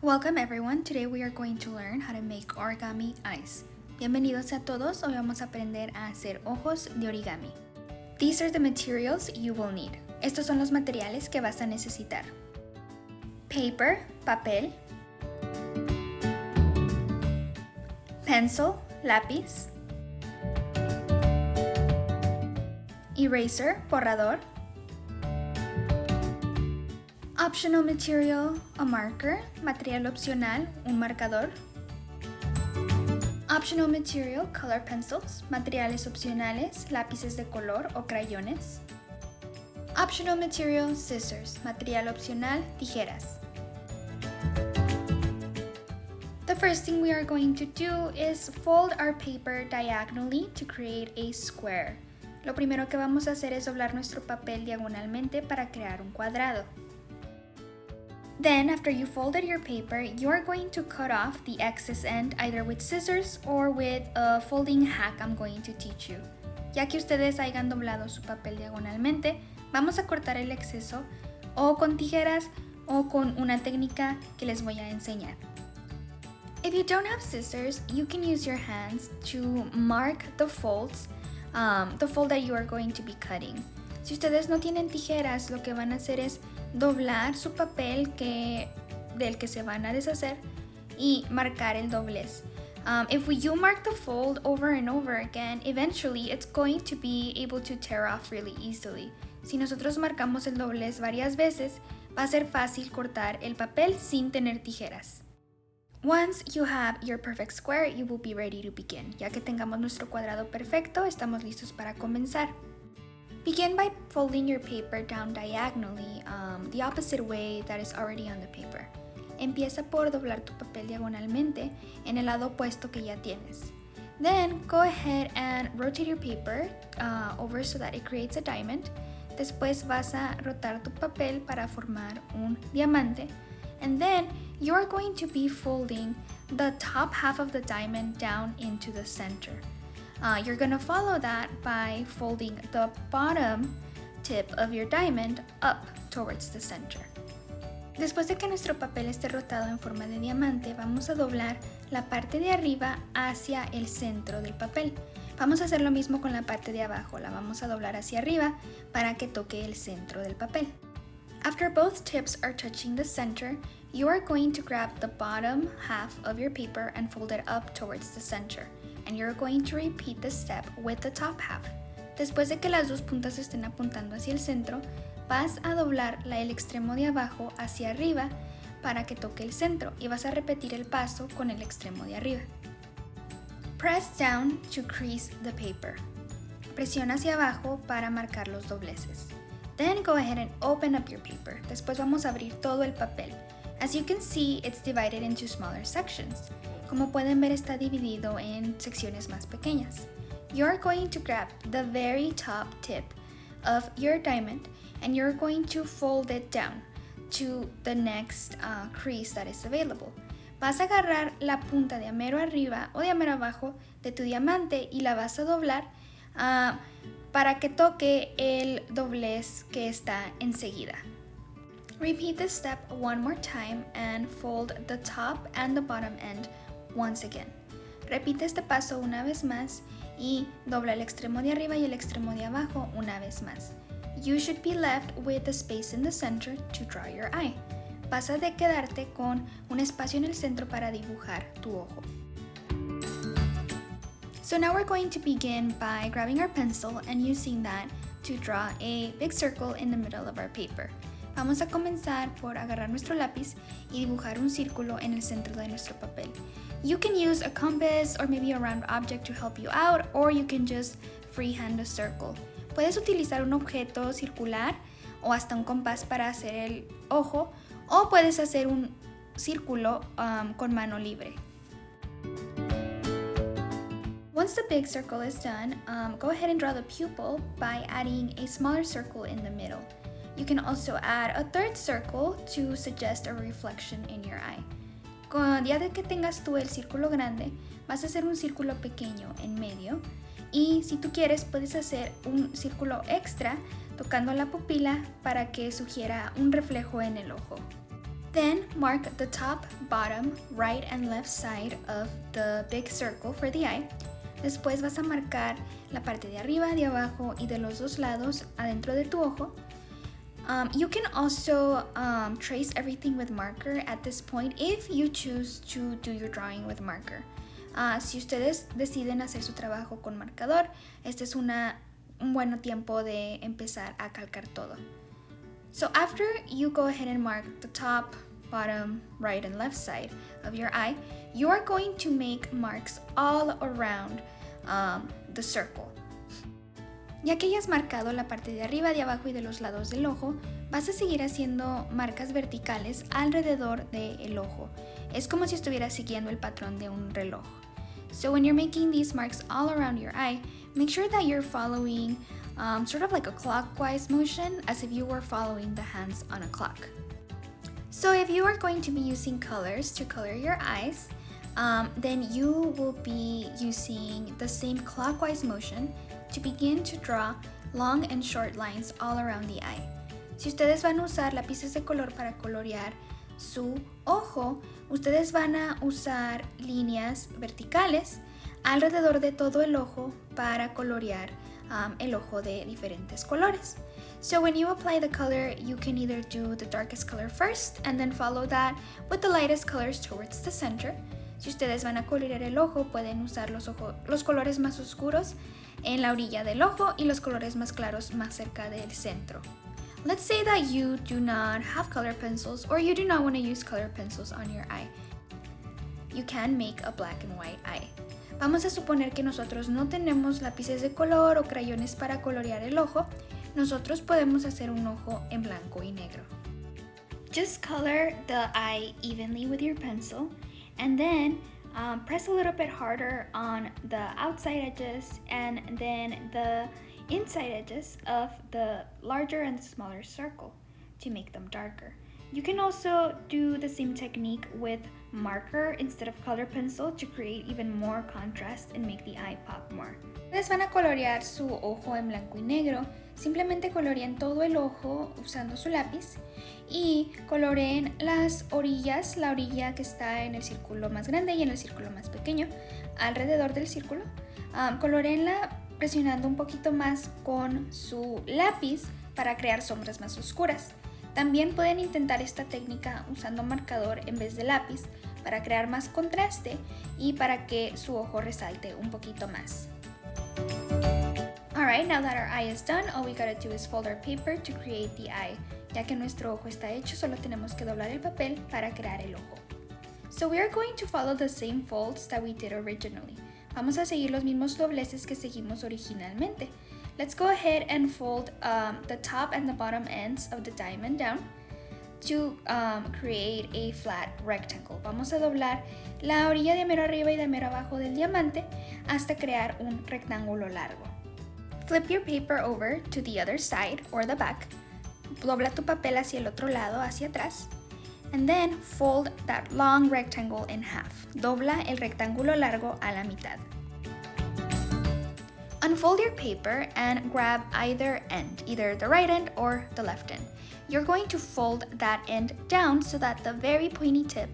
Welcome everyone, today we are going to learn how to make origami eyes. Bienvenidos a todos, hoy vamos a aprender a hacer ojos de origami. These are the materials you will need. Estos son los materiales que vas a necesitar. Paper, papel. Pencil, lápiz. Eraser, borrador. Optional material, a marker, material opcional, un marcador. Optional material, color pencils, materiales opcionales, lápices de color o crayones. Optional material, scissors, material opcional, tijeras. The first thing we are going to do is fold our paper diagonally to create a square. Lo primero que vamos a hacer es doblar nuestro papel diagonalmente para crear un cuadrado. Then, after you folded your paper, you are going to cut off the excess end either with scissors or with a folding hack I'm going to teach you. Ya que ustedes hayan doblado su papel diagonalmente, vamos a cortar el exceso o con tijeras o con una técnica que les voy a enseñar. If you don't have scissors, you can use your hands to mark the folds, the fold that you are going to be cutting. Si ustedes no tienen tijeras, lo que van a hacer es doblar su papel del que se van a deshacer y marcar el doblez. If you mark the fold over and over again, eventually it's going to be able to tear off really easily. Si nosotros marcamos el doblez varias veces, va a ser fácil cortar el papel sin tener tijeras. Once you have your perfect square, you will be ready to begin. Ya que tengamos nuestro cuadrado perfecto, estamos listos para comenzar. Begin by folding your paper down diagonally, the opposite way that is already on the paper. Empieza por doblar tu papel diagonalmente en el lado opuesto que ya tienes. Then go ahead and rotate your paper over so that it creates a diamond. Después vas a rotar tu papel para formar un diamante. And then you are going to be folding the top half of the diamond down into the center. You're going to follow that by folding the bottom tip of your diamond up towards the center. Después de que nuestro papel esté rotado en forma de diamante, vamos a doblar la parte de arriba hacia el centro del papel. Vamos a hacer lo mismo con la parte de abajo, la vamos a doblar hacia arriba para que toque el centro del papel. After both tips are touching the center, you are going to grab the bottom half of your paper and fold it up towards the center. And you're going to repeat this step with the top half. Después de que las dos puntas estén apuntando hacia el centro, vas a doblar el extremo de abajo hacia arriba para que toque el centro y vas a repetir el paso con el extremo de arriba. Press down to crease the paper. Presiona hacia abajo para marcar los dobleces. Then go ahead and open up your paper. Después vamos a abrir todo el papel. As you can see, it's divided into smaller sections. Como pueden ver, está dividido en secciones más pequeñas. You're going to grab the very top tip of your diamond and you're going to fold it down to the next crease that is available. Vas a agarrar la punta de mero arriba o de mero abajo de tu diamante y la vas a doblar para que toque el doblez que está enseguida. Repeat this step one more time and fold the top and the bottom end once again. Repite este paso una vez más y dobla el extremo de arriba y el extremo de abajo una vez más. You should be left with a space in the center to draw your eye. Vas a quedarte con un espacio en el centro para dibujar tu ojo. So now we're going to begin by grabbing our pencil and using that to draw a big circle in the middle of our paper. Vamos a comenzar por agarrar nuestro lápiz y dibujar un círculo en el centro de nuestro papel. You can use a compass or maybe a round object to help you out, or you can just freehand a circle. Puedes utilizar un objeto circular o hasta un compás para hacer el ojo, o puedes hacer un círculo con mano libre. Once the big circle is done, go ahead and draw the pupil by adding a smaller circle in the middle. You can also add a third circle to suggest a reflection in your eye. Ya de que tengas tú el círculo grande, vas a hacer un círculo pequeño en medio y si tú quieres puedes hacer un círculo extra tocando la pupila para que sugiera un reflejo en el ojo. Then mark the top, bottom, right and left side of the big circle for the eye. Después vas a marcar la parte de arriba, de abajo y de los dos lados adentro de tu ojo. You can also trace everything with marker at this point if you choose to do your drawing with marker. Si ustedes deciden hacer su trabajo con marcador, este es un buen tiempo de empezar a calcar todo. So after you go ahead and mark the top, bottom, right and left side of your eye, you are going to make marks all around the circle. Ya que hayas marcado la parte de arriba, de abajo y de los lados del ojo, vas a seguir haciendo marcas verticales alrededor del ojo. Es como si estuvieras siguiendo el patrón de un reloj. So when you're making these marks all around your eye, make sure that you're following sort of like a clockwise motion, as if you were following the hands on a clock. So if you are going to be using colors to color your eyes, then you will be using the same clockwise motion to begin to draw long and short lines all around the eye. Si ustedes van a usar lápices de color para colorear su ojo, ustedes van a usar líneas verticales alrededor de todo el ojo para colorear el ojo de diferentes colores. So when you apply the color, you can either do the darkest color first and then follow that with the lightest colors towards the center. Si ustedes van a colorear el ojo, pueden usar los colores más oscuros en la orilla del ojo y los colores más claros más cerca del centro. Let's say that you do not have color pencils or you do not want to use color pencils on your eye. You can make a black and white eye. Vamos a suponer que nosotros no tenemos lápices de color o crayones para colorear el ojo. Nosotros podemos hacer un ojo en blanco y negro. Just color the eye evenly with your pencil and then press a little bit harder on the outside edges and then the inside edges of the larger and smaller circle to make them darker. You can also do the same technique with marker instead of color pencil to create even more contrast and make the eye pop more. Ustedes van a colorear su ojo en blanco y negro. Simplemente coloreen todo el ojo usando su lápiz y coloreen las orillas, la orilla que está en el círculo más grande y en el círculo más pequeño, alrededor del círculo. Coloreenla presionando un poquito más con su lápiz para crear sombras más oscuras. También pueden intentar esta técnica usando marcador en vez de lápiz para crear más contraste y para que su ojo resalte un poquito más. Alright, now that our eye is done, all we gotta do is fold our paper to create the eye. Ya que nuestro ojo está hecho, solo tenemos que doblar el papel para crear el ojo. So we are going to follow the same folds that we did originally. Vamos a seguir los mismos dobleces que seguimos originalmente. Let's go ahead and fold the top and the bottom ends of the diamond down to create a flat rectangle. Vamos a doblar la orilla de mero arriba y de mero abajo del diamante hasta crear un rectángulo largo. Flip your paper over to the other side or the back. Dobla tu papel hacia el otro lado, hacia atrás. And then fold that long rectangle in half. Dobla el rectángulo largo a la mitad. Unfold your paper and grab either end, either the right end or the left end. You're going to fold that end down so that the very pointy tip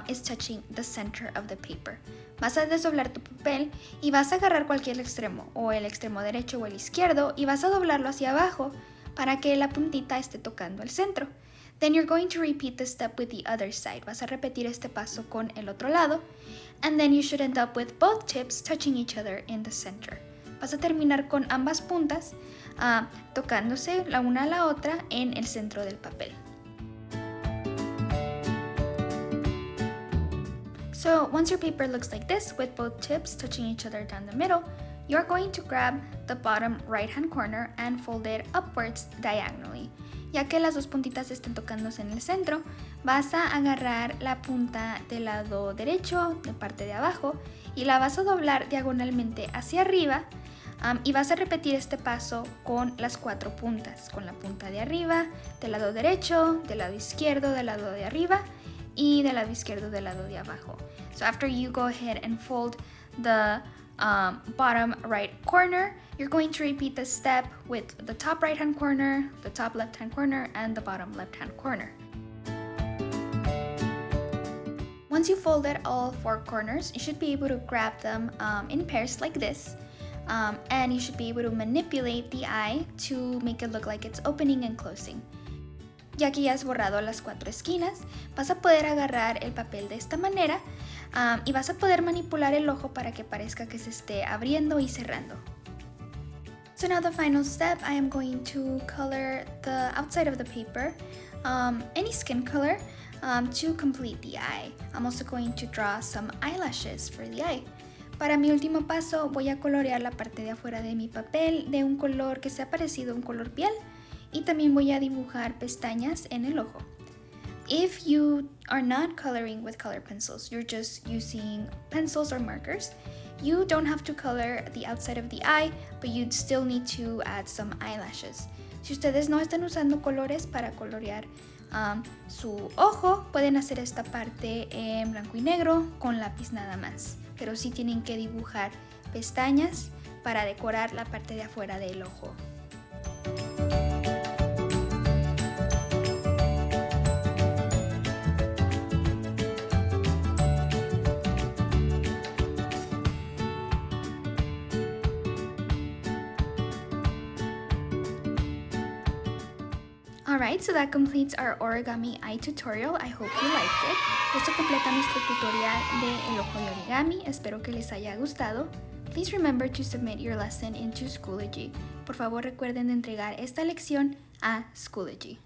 is touching the center of the paper. Vas a desdoblar tu papel y vas a agarrar cualquier extremo, o el extremo derecho o el izquierdo, y vas a doblarlo hacia abajo para que la puntita esté tocando el centro. Then you're going to repeat the step with the other side. Vas a repetir este paso con el otro lado. And then you should end up with both tips touching each other in the center. Vas a terminar con ambas puntas tocándose la una a la otra en el centro del papel. So once your paper looks like this, with both tips touching each other down the middle, you're going to grab the bottom right-hand corner and fold it upwards diagonally. Ya que las dos puntitas estén tocándose en el centro, vas a agarrar la punta del lado derecho, de parte de abajo, y la vas a doblar diagonalmente hacia arriba, y vas a repetir este paso con las cuatro puntas, con la punta de arriba, del lado derecho, del lado izquierdo, del lado de arriba, y del lado izquierdo del lado de abajo. So after you go ahead and fold the bottom right corner, you're going to repeat the step with the top right hand corner, the top left hand corner, and the bottom left hand corner. Once you folded all 4 corners, you should be able to grab them in pairs like this. And you should be able to manipulate the eye to make it look like it's opening and closing. Ya que ya has borrado las 4 esquinas, vas a poder agarrar el papel de esta manera y vas a poder manipular el ojo para que parezca que se esté abriendo y cerrando. So now the final step, I am going to color the outside of the paper, any skin color, to complete the eye. I'm also going to draw some eyelashes for the eye. Para mi último paso voy a colorear la parte de afuera de mi papel de un color que sea parecido a un color piel y también voy a dibujar pestañas en el ojo. If you are not coloring with color pencils, you're just using pencils or markers, you don't have to color the outside of the eye, but you'd still need to add some eyelashes. Si ustedes no están usando colores para colorear su ojo, pueden hacer esta parte en blanco y negro con lápiz nada más, pero sí tienen que dibujar pestañas para decorar la parte de afuera del ojo. Alright, so that completes our Origami Eye tutorial. I hope you liked it. Esto completa nuestro tutorial de El Ojo de Origami. Espero que les haya gustado. Please remember to submit your lesson into Schoology. Por favor, recuerden de entregar esta lección a Schoology.